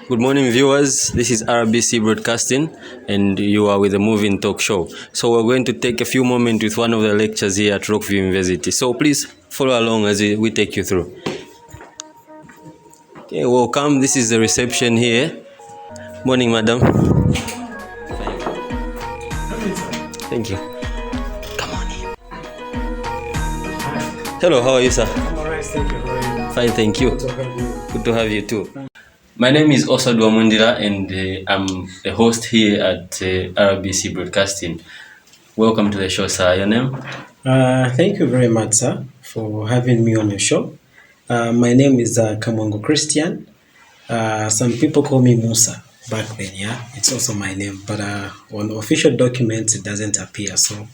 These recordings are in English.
Good morning, viewers. This is RBC Broadcasting, and you are with the Moving Talk Show. So we're going to take a few moments with one of the lectures here at Rockview University. So please follow along as we take you through. Okay, welcome. This is the reception here. Morning, madam. Thank you. Come on in. Hello, how are you, sir? I'm alright, thank you. Fine, thank you. Good to have you too. My name is Osward Wamundila, and I'm a host here at RBC Broadcasting. Welcome to the show, sir. Your name? Thank you very much, sir, for having me on your show. My name is Kamwengo Christian. Some people call me Musa back then, yeah. It's also my name, but on official documents it doesn't appear. So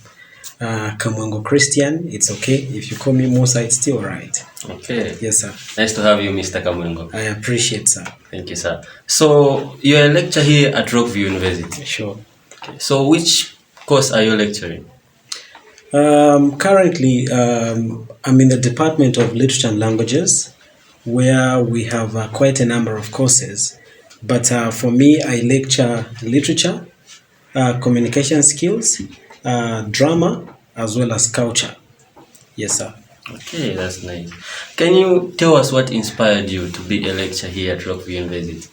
Kamwengo Christian, it's okay. If you call me Musa, it's still right. Okay. Yes, sir. Nice to have you, Mr. Kamwengo. I appreciate, sir. Thank you, sir. So you're a lecturer here at Rockview University. Sure. Okay. So which course are you lecturing? Currently, I'm in the Department of Literature and Languages, where we have quite a number of courses. But for me, I lecture literature, communication skills, drama, as well as culture. Yes, sir. Okay, that's nice. Can you tell us what inspired you to be a lecturer here at Rockview University?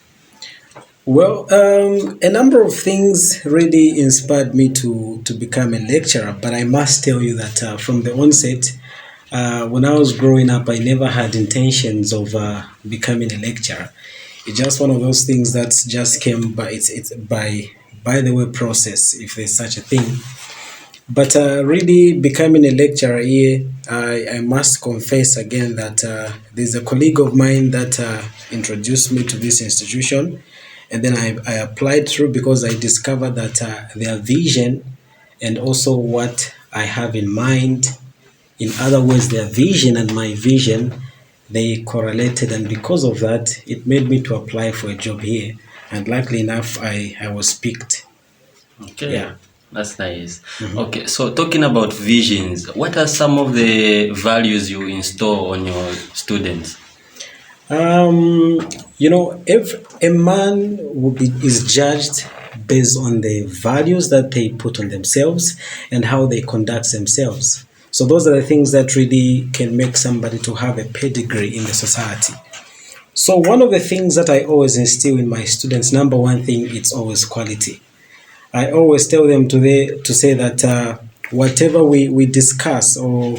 Well, a number of things really inspired me to become a lecturer, but I must tell you that from the onset, when I was growing up, I never had intentions of becoming a lecturer. It's just one of those things that just came by. It's by the way process, if there's such a thing. But really becoming a lecturer here, I must confess again that there's a colleague of mine that introduced me to this institution. And then I applied through because I discovered that their vision and also what I have in mind, in other words, their vision and my vision, they correlated. And because of that, it made me to apply for a job here. And luckily enough, I was picked. Okay. Yeah. That's nice. Mm-hmm. Okay, so talking about visions, what are some of the values you install on your students? If a man is judged based on the values that they put on themselves and how they conduct themselves. So those are the things that really can make somebody to have a pedigree in the society. So one of the things that I always instill in my students, number one thing, it's always quality. I always tell them to say that whatever we discuss, or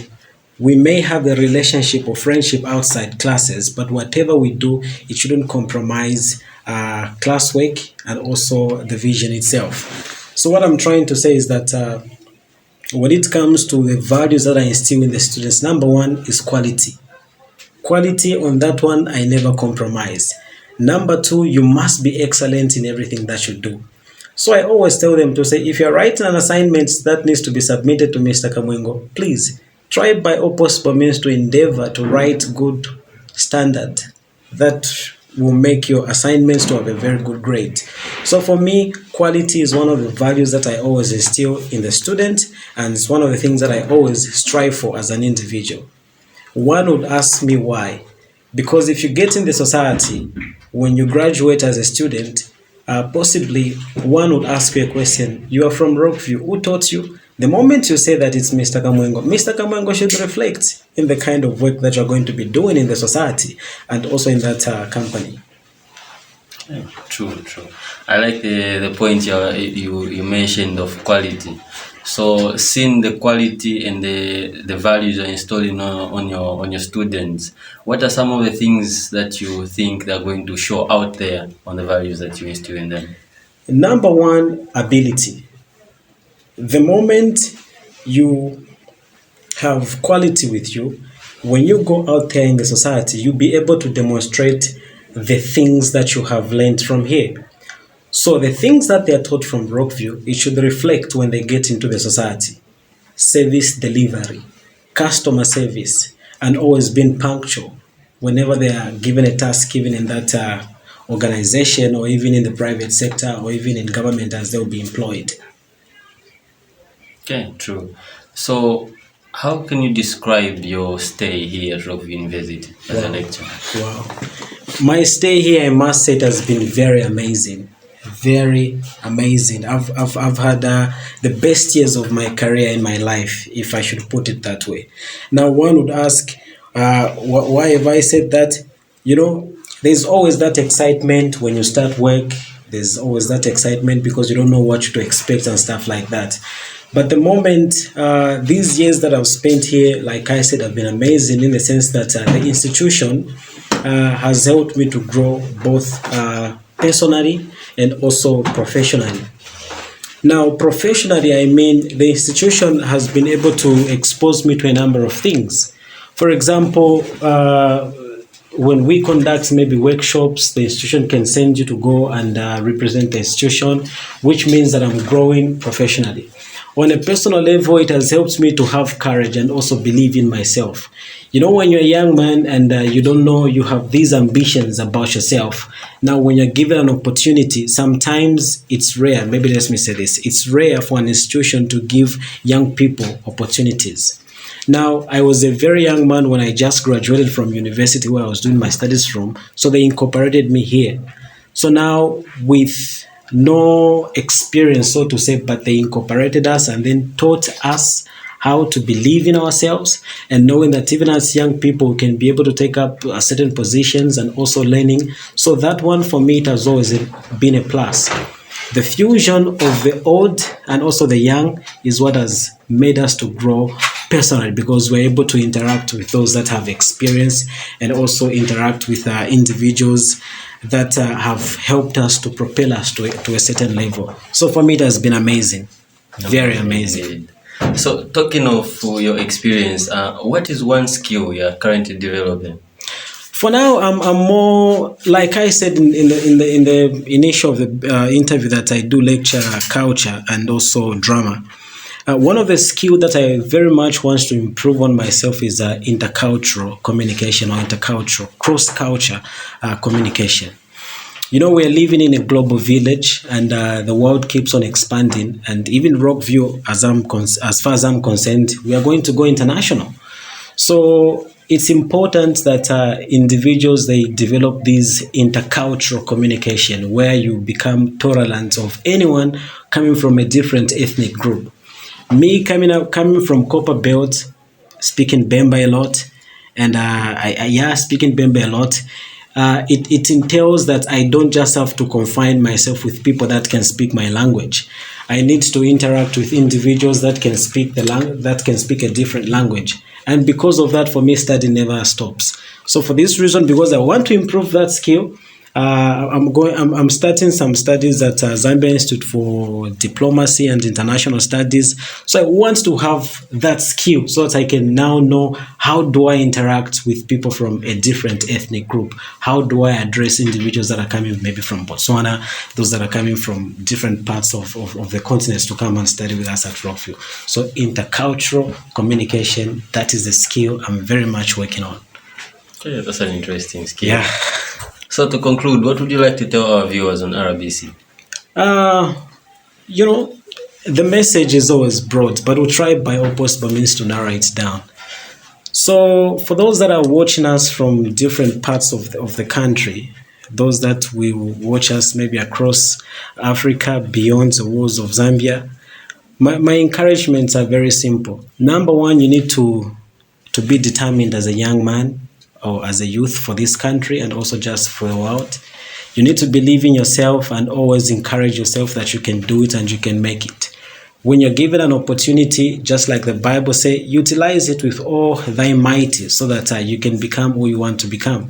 we may have a relationship or friendship outside classes, but whatever we do, it shouldn't compromise classwork and also the vision itself. So what I'm trying to say is that when it comes to the values that I instill in the students, number one is quality. Quality, on that one, I never compromise. Number two, you must be excellent in everything that you do. So I always tell them to say, if you're writing an assignment that needs to be submitted to Mr. Kamwengo, please try by all possible means to endeavor to write good standard that will make your assignments to have a very good grade. So for me, quality is one of the values that I always instill in the student, and it's one of the things that I always strive for as an individual. One would ask me why. Because if you get in the society, when you graduate as a student, possibly one would ask you a question. You are from Rockview. Who taught you? The moment you say that it's Mr. Kamwengo, Mr. Kamwengo should reflect in the kind of work that you're going to be doing in the society and also in that company. Yeah, true. I like the point you mentioned of quality. So seeing the quality and the values you're installing on your students, what are some of the things that you think they're going to show out there on the values that you instill in them? Number one, ability. The moment you have quality with you, when you go out there in the society, you'll be able to demonstrate the things that you have learned from here. So the things that they are taught from Rockview, it should reflect when they get into the society. Service delivery, customer service, and always being punctual whenever they are given a task, even in that organization or even in the private sector or even in government as they'll be employed. Okay, true. So, how can you describe your stay here at Rockville University as a Wow. lecturer? Wow. My stay here, I must say, it has been very amazing. Very amazing. I've had the best years of my career in my life, if I should put it that way. Now, one would ask, why have I said that? You know, there's always that excitement when you start work. There's always that excitement because you don't know what to expect and stuff like that. But the moment, these years that I've spent here, like I said, have been amazing in the sense that the institution has helped me to grow both personally and also professionally. Now, professionally, I mean the institution has been able to expose me to a number of things. For example, when we conduct maybe workshops, the institution can send you to go and represent the institution, which means that I'm growing professionally. On a personal level, it has helped me to have courage and also believe in myself. You know, when you're a young man and you don't know, you have these ambitions about yourself. Now, when you're given an opportunity, sometimes it's rare, maybe let me say this, it's rare for an institution to give young people opportunities. Now, I was a very young man when I just graduated from university where I was doing my studies from, so they incorporated me here. So now, with no experience, so to say, but they incorporated us and then taught us how to believe in ourselves, and knowing that even as young people we can be able to take up certain positions and also learning. So that one for me, it has always been a plus. The fusion of the old and also the young is what has made us to grow personally, because we're able to interact with those that have experience and also interact with individuals that have helped us to propel us to a certain level. So for me, it has been amazing, very amazing. So, talking of your experience, what is one skill you are currently developing? For now, I'm more, like I said in the initial of the interview, that I do lecture culture and also drama. One of the skills that I very much want to improve on myself is intercultural communication, or intercultural, cross-culture communication. You know, we're living in a global village, and the world keeps on expanding. And even Rockview, as far as I'm concerned, we are going to go international. So it's important that individuals, they develop this intercultural communication where you become tolerant of anyone coming from a different ethnic group. Me coming from Copper Belt, speaking Bemba a lot, and speaking Bemba a lot. It entails that I don't just have to confine myself with people that can speak my language. I need to interact with individuals that can speak that can speak a different language. And because of that, for me, study never stops. So for this reason, because I want to improve that skill, I'm starting some studies at Zambia Institute for Diplomacy and International Studies. So I want to have that skill so that I can now know, how do I interact with people from a different ethnic group? How do I address individuals that are coming maybe from Botswana, those that are coming from different parts of the continents to come and study with us at Rockville? So intercultural communication, that is the skill I'm very much working on. Okay, that's an interesting skill. Yeah. So to conclude, what would you like to tell our viewers on RBC? You know, the message is always broad, but we'll try by all possible means to narrow it down. So for those that are watching us from different parts of the country, those that will watch us maybe across Africa, beyond the walls of Zambia, my encouragements are very simple. Number one, you need to be determined as a young man or as a youth for this country and also just for the world. You need to believe in yourself and always encourage yourself that you can do it and you can make it. When you're given an opportunity, just like the Bible says, utilize it with all thy might so that you can become who you want to become.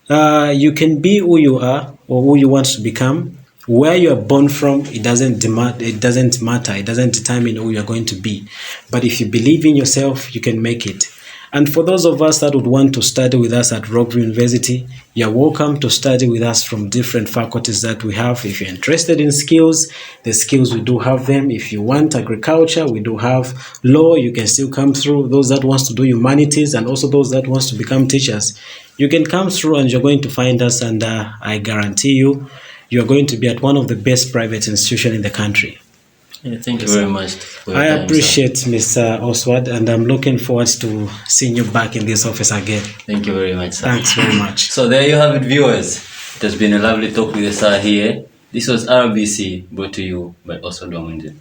You can be who you are or who you want to become. Where you are born from, it doesn't matter. It doesn't determine who you're going to be. But if you believe in yourself, you can make it. And for those of us that would want to study with us at Rockville University, you're welcome to study with us from different faculties that we have. If you're interested in skills, the skills, we do have them. If you want agriculture, we do have law. You can still come through. Those that wants to do humanities and also those that wants to become teachers, you can come through and you're going to find us. And I guarantee you, you're going to be at one of the best private institutions in the country. Yeah, thank you very much for your I time, appreciate Mr. Osward, and I'm looking forward to seeing you back in this office again. Thank you very much, sir. Thanks very much. So there you have it, viewers. It has been a lovely talk with the sir here. This was RBC, brought to you by Osward Wamundila.